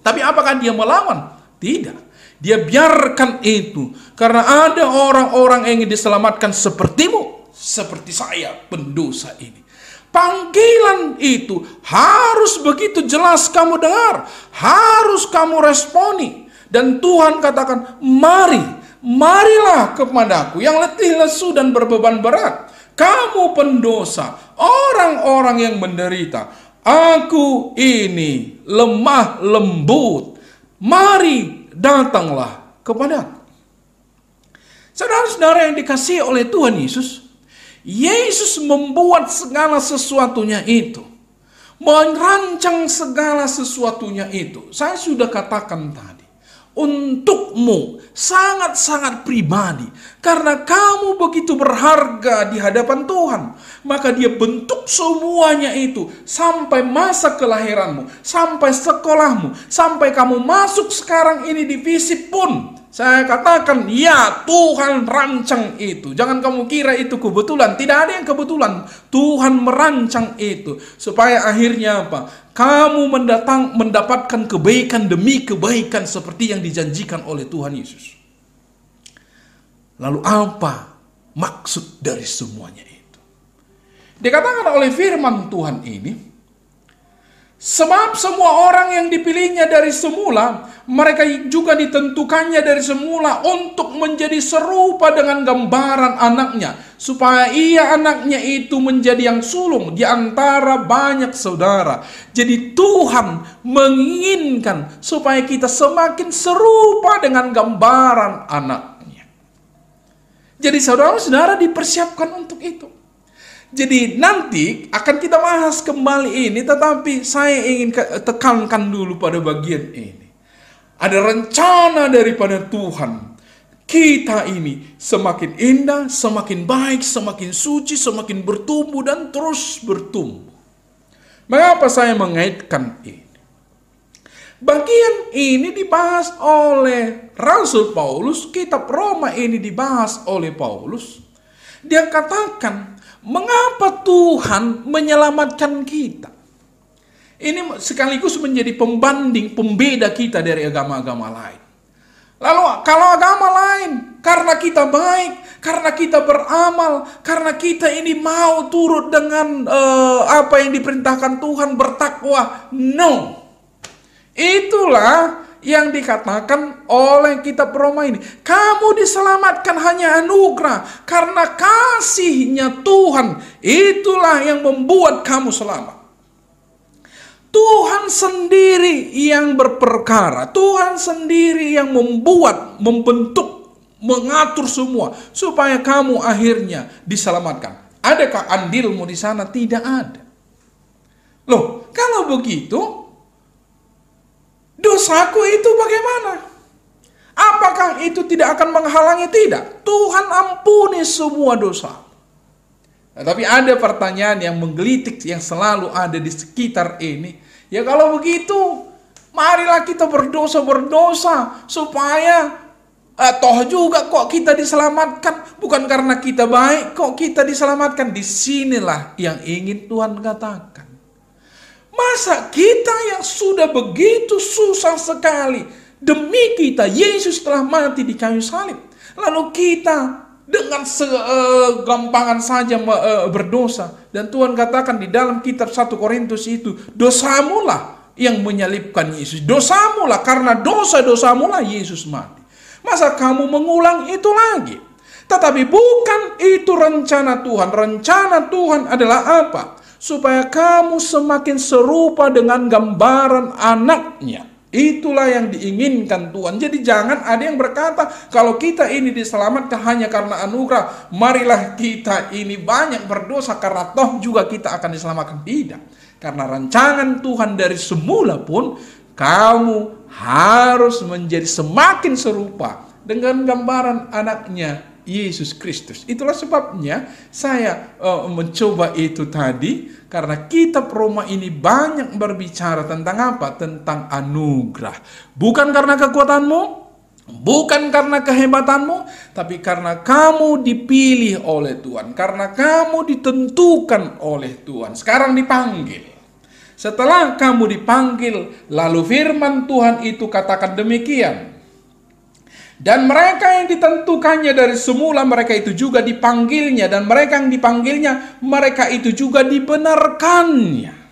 Tapi apakah dia melawan? Tidak. Dia biarkan itu karena ada orang-orang yang ingin diselamatkan sepertimu, seperti saya pendosa ini. Panggilan itu harus begitu jelas kamu dengar, harus kamu responi. Dan Tuhan katakan, marilah kepadaku yang letih lesu dan berbeban berat. Kamu pendosa, orang-orang yang menderita. Aku ini lemah lembut. Mari datanglah kepadaku. Saudara-saudara yang dikasihi oleh Tuhan Yesus, Yesus membuat segala sesuatunya itu, merancang segala sesuatunya itu. Saya sudah katakan tadi, untukmu sangat-sangat pribadi, karena kamu begitu berharga di hadapan Tuhan. Maka dia bentuk semuanya itu sampai masa kelahiranmu, sampai sekolahmu, sampai kamu masuk sekarang ini di FISIP pun. Saya katakan, ya, Tuhan rancang itu. Jangan kamu kira itu kebetulan. Tidak ada yang kebetulan. Tuhan merancang itu supaya akhirnya apa? Kamu mendapatkan kebaikan demi kebaikan seperti yang dijanjikan oleh Tuhan Yesus. Lalu apa maksud dari semuanya itu? Dikatakan oleh firman Tuhan ini, sebab semua orang yang dipilihnya dari semula, mereka juga ditentukannya dari semula untuk menjadi serupa dengan gambaran anaknya, supaya ia anaknya itu menjadi yang sulung di antara banyak saudara. Jadi Tuhan menginginkan supaya kita semakin serupa dengan gambaran anaknya. Jadi saudara-saudara dipersiapkan untuk itu. Jadi nanti akan kita bahas kembali ini, tetapi saya ingin tekankan dulu pada bagian ini. Ada rencana daripada Tuhan. Kita ini semakin indah, semakin baik, semakin suci, semakin bertumbuh dan terus bertumbuh. Mengapa saya mengaitkan ini? Bagian ini dibahas oleh Rasul Paulus, kitab Roma ini dibahas oleh Paulus. Dia katakan, mengapa Tuhan menyelamatkan kita? Ini sekaligus menjadi pembanding, pembeda kita dari agama-agama lain. Lalu kalau agama lain, karena kita baik, karena kita beramal, karena kita ini mau turut dengan apa yang diperintahkan Tuhan, bertakwa. No. Itulah yang dikatakan oleh kitab Roma ini. Kamu diselamatkan hanya anugerah, karena kasih-Nya Tuhan. Itulah yang membuat kamu selamat. Tuhan sendiri yang berperkara. Tuhan sendiri yang membuat, membentuk, mengatur semua supaya kamu akhirnya diselamatkan. Adakah andilmu di sana? Tidak ada. Loh, kalau begitu, dosaku itu bagaimana? Apakah itu tidak akan menghalangi? Tidak. Tuhan ampuni semua dosa. Tapi ada pertanyaan yang menggelitik yang selalu ada di sekitar ini. Ya kalau begitu, marilah kita berdosa supaya toh juga kok kita diselamatkan. Bukan karena kita baik kok kita diselamatkan. Disinilah yang ingin Tuhan katakan. Masa kita yang sudah begitu susah sekali, demi kita Yesus telah mati di kayu salib, lalu kita dengan segampangan saja berdosa. Dan Tuhan katakan di dalam kitab 1 Korintus itu, dosamulah yang menyalibkan Yesus. Dosamulah, karena dosa-dosamulah Yesus mati. Masa kamu mengulang itu lagi? Tetapi bukan itu rencana Tuhan. Rencana Tuhan adalah apa? Supaya kamu semakin serupa dengan gambaran anaknya. Itulah yang diinginkan Tuhan. Jadi jangan ada yang berkata, kalau kita ini diselamatkan hanya karena anugerah, marilah kita ini banyak berdosa karena toh juga kita akan diselamatkan. Tidak. Karena rancangan Tuhan dari semula pun, kamu harus menjadi semakin serupa dengan gambaran anaknya Yesus Kristus. Itulah sebabnya saya mencoba itu tadi, karena kitab Roma ini banyak berbicara tentang apa? Tentang anugerah. Bukan karena kekuatanmu, Bukan karena kehebatanmu, tapi karena kamu dipilih oleh Tuhan. Karena kamu ditentukan oleh Tuhan. Sekarang dipanggil. Setelah kamu dipanggil, lalu firman Tuhan itu katakan demikian. Dan mereka yang ditentukannya dari semula, mereka itu juga dipanggilnya. Dan mereka yang dipanggilnya, mereka itu juga dibenarkannya.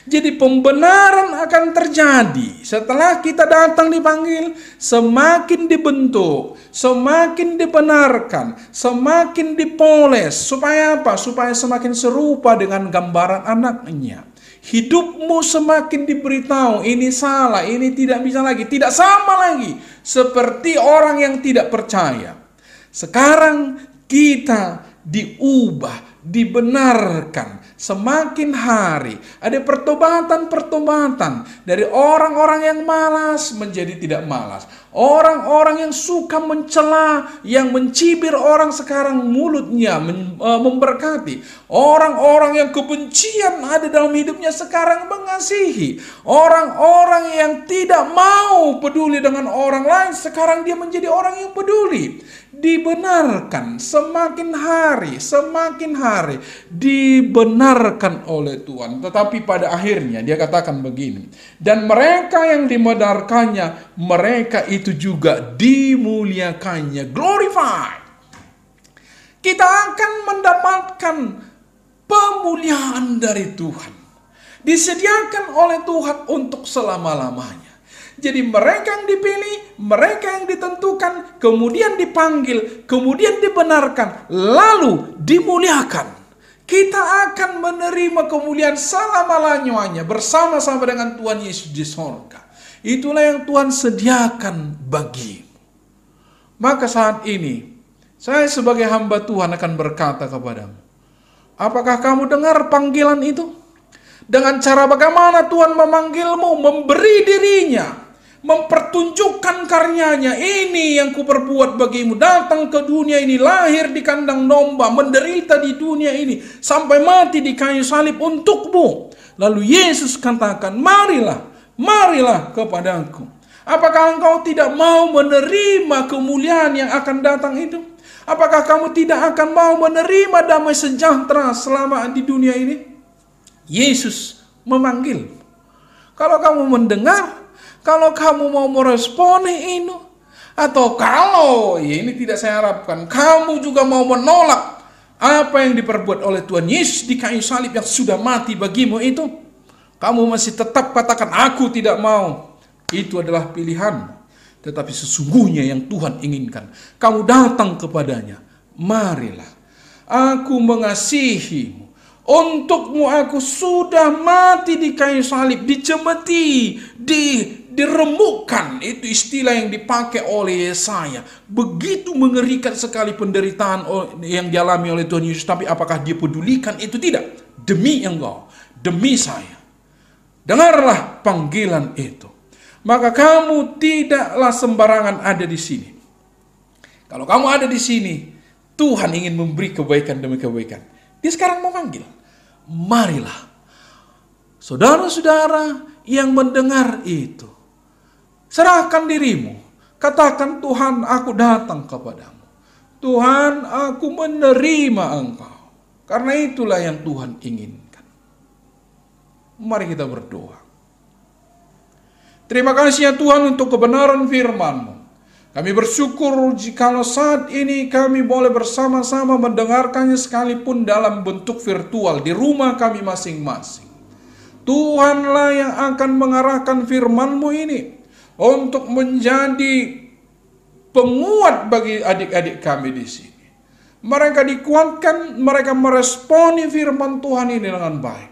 Jadi pembenaran akan terjadi setelah kita datang dipanggil, semakin dibentuk, semakin dibenarkan, semakin dipoles. Supaya apa? Supaya semakin serupa dengan gambaran anaknya. Hidupmu semakin diberitahu, ini salah, ini tidak bisa lagi, tidak sama lagi. Seperti orang yang tidak percaya. Sekarang kita diubah, dibenarkan. Semakin hari ada pertobatan-pertobatan dari orang-orang yang malas menjadi tidak malas. Orang-orang yang suka mencela, yang mencibir orang sekarang mulutnya memberkati. Orang-orang yang kebencian ada dalam hidupnya sekarang mengasihi. Orang-orang yang tidak mau peduli dengan orang lain sekarang dia menjadi orang yang peduli. Dibenarkan semakin hari dibenarkan oleh Tuhan. Tetapi pada akhirnya dia katakan begini, dan mereka yang dibenarkannya, mereka itu juga dimuliakannya, glorified. Kita akan mendapatkan pemuliaan dari Tuhan, disediakan oleh Tuhan untuk selama-lamanya. Jadi mereka yang dipilih, mereka yang ditentukan, kemudian dipanggil, kemudian dibenarkan, lalu dimuliakan. Kita akan menerima kemuliaan selama-lamanya bersama-sama dengan Tuhan Yesus di sorga. Itulah yang Tuhan sediakan bagimu. Maka saat ini, saya sebagai hamba Tuhan akan berkata kepadamu, apakah kamu dengar panggilan itu? Dengan cara bagaimana Tuhan memanggilmu, memberi dirinya, mempertunjukkan karyanya. Ini yang kuperbuat bagimu. Datang ke dunia ini, lahir di kandang domba, menderita di dunia ini, sampai mati di kayu salib untukmu. Lalu Yesus katakan, marilah kepadaku. Apakah engkau tidak mau menerima kemuliaan yang akan datang itu? Apakah kamu tidak akan mau menerima damai sejahtera selama di dunia ini? Yesus memanggil. Kalau kamu mendengar, kalau kamu mau meresponi ini, atau kalau ini tidak saya harapkan, kamu juga mau menolak apa yang diperbuat oleh Tuhan Yesus di kayu salib yang sudah mati bagimu itu, kamu masih tetap katakan aku tidak mau. Itu adalah pilihanmu. Tetapi sesungguhnya yang Tuhan inginkan, kamu datang kepadanya. Marilah, aku mengasihimu. Untukmu aku sudah mati di kayu salib, dicemeti, diremukkan. Itu istilah yang dipakai oleh Yesaya. Begitu mengerikan sekali penderitaan yang dialami oleh Tuhan Yesus. Tapi apakah dia pedulikan itu? Tidak. Demi engkau, demi saya. Dengarlah panggilan itu. Maka kamu tidaklah sembarangan ada di sini. Kalau kamu ada di sini, Tuhan ingin memberi kebaikan demi kebaikan. Dia sekarang mau panggil. Marilah. Saudara-saudara yang mendengar itu, serahkan dirimu. Katakan, Tuhan, aku datang kepadamu. Tuhan, aku menerima engkau. Karena itulah yang Tuhan inginkan. Mari kita berdoa. Terima kasih ya Tuhan untuk kebenaran firman-Mu. Kami bersyukur jikalau saat ini kami boleh bersama-sama mendengarkannya sekalipun dalam bentuk virtual di rumah kami masing-masing. Tuhanlah yang akan mengarahkan firman-Mu ini untuk menjadi penguat bagi adik-adik kami di sini. Mereka dikuatkan, mereka meresponi firman Tuhan ini dengan baik.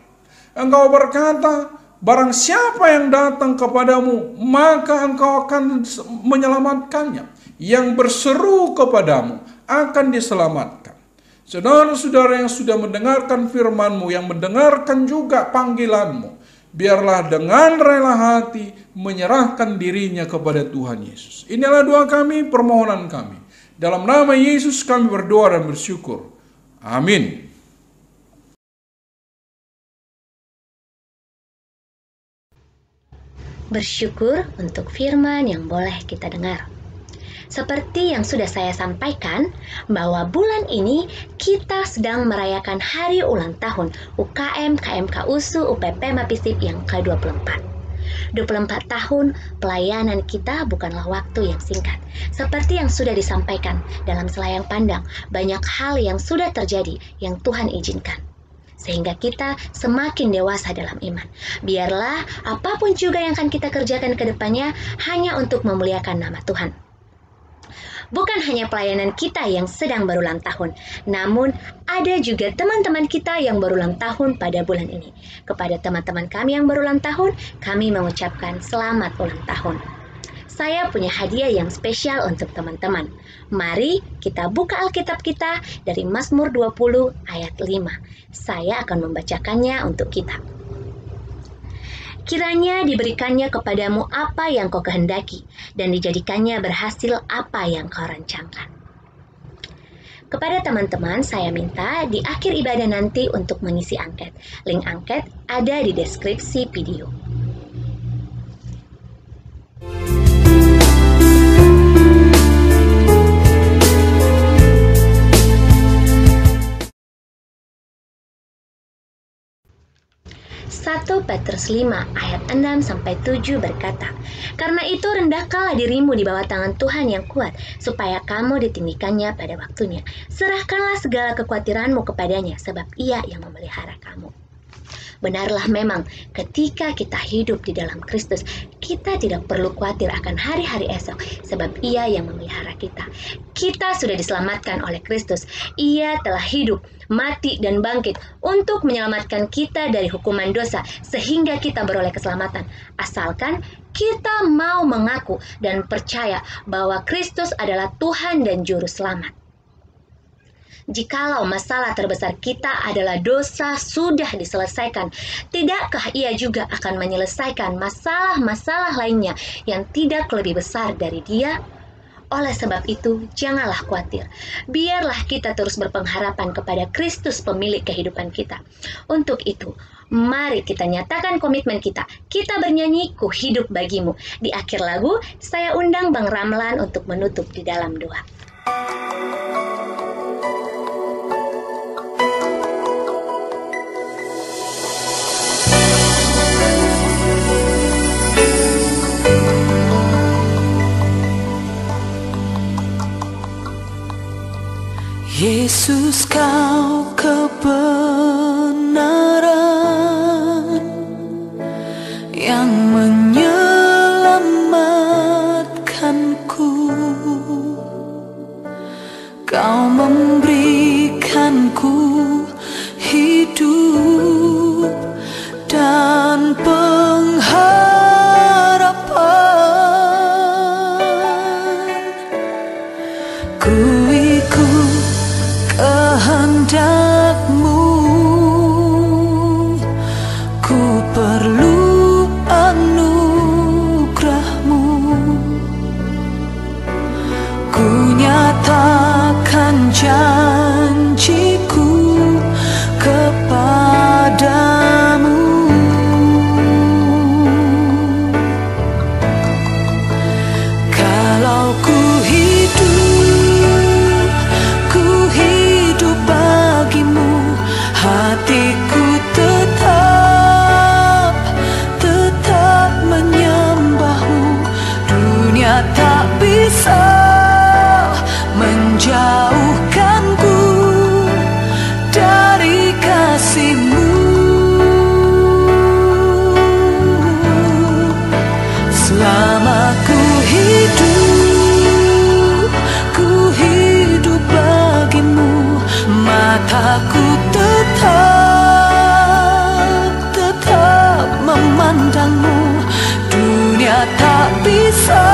Engkau berkata, barang siapa yang datang kepadamu, maka engkau akan menyelamatkannya. Yang berseru kepadamu akan diselamatkan. Saudara-saudara yang sudah mendengarkan firman-Mu, yang mendengarkan juga panggilan-Mu, biarlah dengan rela hati menyerahkan dirinya kepada Tuhan Yesus. Inilah doa kami, permohonan kami. Dalam nama Yesus kami berdoa dan bersyukur. Amin. Bersyukur untuk firman yang boleh kita dengar. Seperti yang sudah saya sampaikan, bahwa bulan ini kita sedang merayakan hari ulang tahun UKM KMK USU UPP Mappisip yang ke-24. 24 tahun pelayanan kita bukanlah waktu yang singkat. Seperti yang sudah disampaikan dalam Selayang Pandang, banyak hal yang sudah terjadi yang Tuhan izinkan, sehingga kita semakin dewasa dalam iman. Biarlah apapun juga yang akan kita kerjakan ke depannya hanya untuk memuliakan nama Tuhan. Bukan hanya pelayanan kita yang sedang berulang tahun, namun ada juga teman-teman kita yang berulang tahun pada bulan ini. Kepada teman-teman kami yang berulang tahun, kami mengucapkan selamat ulang tahun. Saya punya hadiah yang spesial untuk teman-teman. Mari kita buka Alkitab kita dari Mazmur 20 ayat 5. Saya akan membacakannya untuk kita. Kiranya diberikannya kepadamu apa yang kau kehendaki, dan dijadikannya berhasil apa yang kau rancangkan. Kepada teman-teman, saya minta di akhir ibadah nanti untuk mengisi angket. Link angket ada di deskripsi video. Petrus 5 ayat 6-7 berkata, "Karena itu rendahkanlah dirimu di bawah tangan Tuhan yang kuat, supaya kamu ditinggikannya pada waktunya. Serahkanlah segala kekhawatiranmu kepadanya, sebab Ia yang memelihara kamu." Benarlah memang ketika kita hidup di dalam Kristus, kita tidak perlu khawatir akan hari-hari esok, sebab Ia yang memelihara kita. Kita sudah diselamatkan oleh Kristus. Ia telah hidup, mati, dan bangkit untuk menyelamatkan kita dari hukuman dosa, sehingga kita beroleh keselamatan. Asalkan kita mau mengaku dan percaya bahwa Kristus adalah Tuhan dan Juru Selamat. Jikalau masalah terbesar kita adalah dosa sudah diselesaikan, tidakkah Ia juga akan menyelesaikan masalah-masalah lainnya yang tidak lebih besar dari Dia? Oleh sebab itu, janganlah khawatir. Biarlah kita terus berpengharapan kepada Kristus pemilik kehidupan kita. Untuk itu, mari kita nyatakan komitmen kita. Kita bernyanyi "Ku Hidup Bagimu". Di akhir lagu, saya undang Bang Ramlan untuk menutup di dalam doa. Yesus, Kau kebenaran yang menyelamatkanku. Kau memberikanku hidup dan pengharapan. Ku ikut kehendak-Mu, ku perlu anugerah-Mu. Ku nyatakan janjiku kepadamu. Kalau ku hidup bagimu, hatiku tetap menyembah-Mu. Dunia tak bisa menjauhkanku dari kasih-Mu. Selama ku hidup bagimu, mataku tetap memandang-Mu. Dunia tak bisa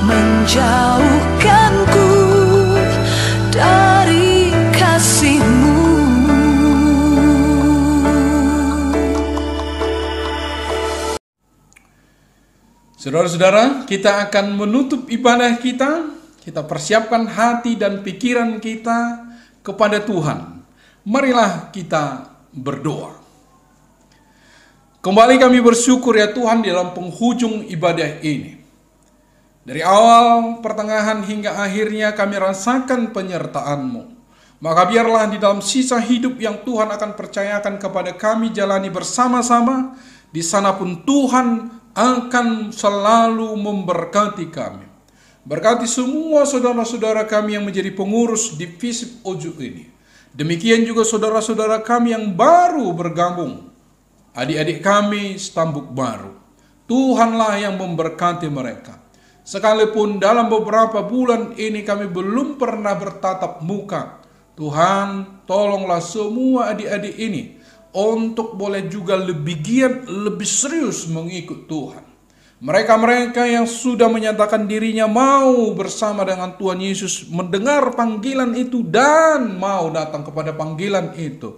menjauhkanku dari kasih-Mu. Saudara-saudara, kita akan menutup ibadah kita. Kita persiapkan hati dan pikiran kita kepada Tuhan. Marilah kita berdoa. Kembali kami bersyukur ya Tuhan di dalam penghujung ibadah ini. Dari awal, pertengahan hingga akhirnya kami rasakan penyertaan-Mu. Maka biarlah di dalam sisa hidup yang Tuhan akan percayakan kepada kami jalani bersama-sama, di sana pun Tuhan akan selalu memberkati kami. Berkati semua saudara-saudara kami yang menjadi pengurus di FISIP Oju ini. Demikian juga saudara-saudara kami yang baru bergabung, adik-adik kami Stambuk Baru. Tuhanlah yang memberkati mereka. Sekalipun dalam beberapa bulan ini kami belum pernah bertatap muka, Tuhan tolonglah semua adik-adik ini untuk boleh juga lebih giat, lebih serius mengikut Tuhan. Mereka-mereka yang sudah menyatakan dirinya mau bersama dengan Tuhan Yesus, mendengar panggilan itu dan mau datang kepada panggilan itu,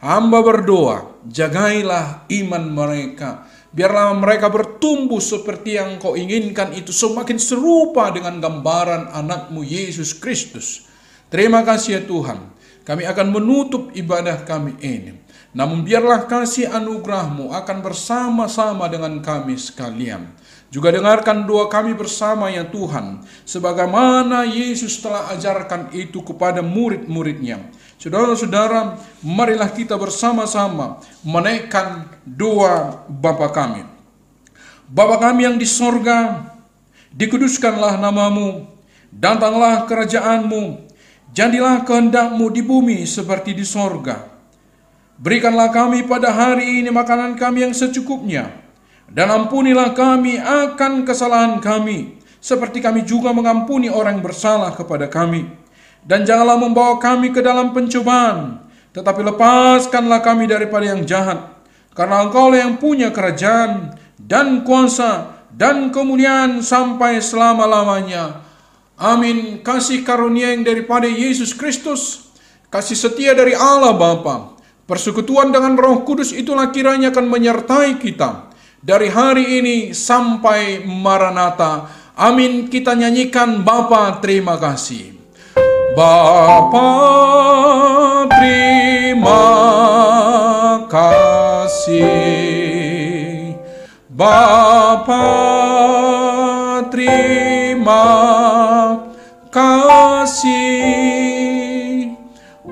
hamba berdoa, jagailah iman mereka. Biarlah mereka bertumbuh seperti yang Kau inginkan itu, semakin serupa dengan gambaran anak-Mu Yesus Kristus. Terima kasih ya Tuhan. Kami akan menutup ibadah kami ini. Namun biarlah kasih anugerah-Mu akan bersama-sama dengan kami sekalian. Juga dengarkan doa kami bersama ya Tuhan, sebagaimana Yesus telah ajarkan itu kepada murid-muridnya. Saudara-saudara, marilah kita bersama-sama menaikkan doa Bapa kami. Bapa kami yang di sorga, dikuduskanlah nama-Mu, datanglah kerajaan-Mu, jadilah kehendak-Mu di bumi seperti di sorga. Berikanlah kami pada hari ini makanan kami yang secukupnya, dan ampunilah kami akan kesalahan kami, seperti kami juga mengampuni orang yang bersalah kepada kami. Dan janganlah membawa kami ke dalam pencobaan, tetapi lepaskanlah kami daripada yang jahat. Karena Engkau-lah yang punya kerajaan, dan kuasa, dan kemuliaan sampai selama-lamanya. Amin. Kasih karunia yang daripada Yesus Kristus, kasih setia dari Allah Bapa, persekutuan dengan Roh Kudus itulah kiranya akan menyertai kita dari hari ini sampai Maranatha. Amin. Kita nyanyikan Bapa terima kasih. Bapa terima kasih. Bapa terima kasih.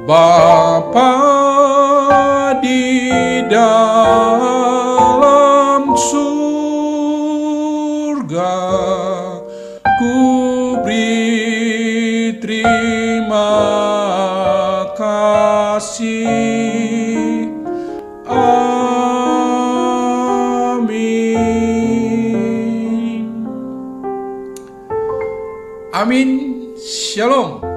Bapa di dalam surga, ku beri terima kasih. Amin. Amin. Shalom.